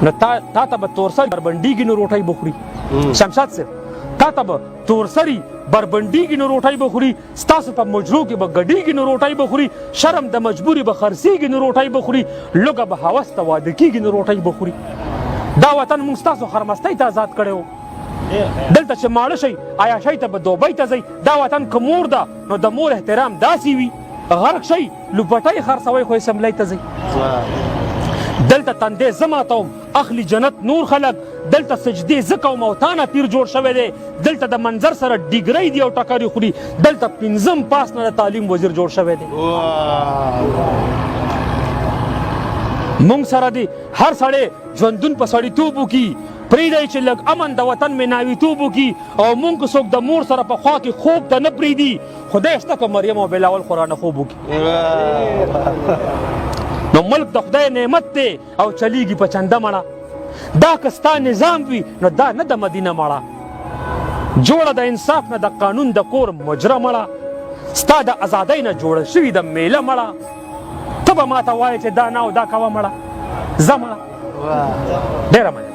نو تا ته به تورسري بربنډېږي نو روټۍ به خوري. شمشاد صاحب تا ته به تورسري بربنډېږي نو روټۍ به خوري، ستاسو په مجرو کې به ګډېږي نو روټۍ به خوري، شرم د مجبوري به خرڅېږي نو روټۍ به خوري، لوږه به هوس ته واده کېږي نو روټۍ به خوري. دا وطن موږ ستاسو خرمستۍ ته آزاد کړی و. دلته چې ماړه شئ عیاشۍ ته به دوبۍ ته ځئ. دا وطن که مور ده نو د مور احترام داسې وي، غرق شئ لوپټۍ خرڅوئ خو اسمبلۍ ته ځئ. دلته تندې زه ماتوم اخلي جنت نور خلک، دلته سجدې زه کوم او تا نه پیر جوړ شوی دی، دلته د منظر سره ډیګرۍ دی او ټکرې خوري، دلته پنځم پاس نه د تعلیم وزیر جوړ شوی دی. مونږ سره دی هر سړی ژوندون په سړیتوب وکړي، پرېږدئ چې لږ امن د وطن میناویتوب وکړي، او مونږ که څوک د مور سره په خوا کې خوب ته نه پرېږدي، خدای شته که مریم او بلاول خو رانه خوب وکړي. نو ملک د خدای نعمت دی او چلیږي په چنده مړه. دا که ستا نظام وي نو دا نه د مدینه مړه، جوړه د انصاف نه د قانون د کور مجره مړه، ستا د ازادۍ نه جوړه شوي د میله مړه. ته به ما ته وایې چې دا نه او دا کوه مړه، زه مړه. ډېره مننه.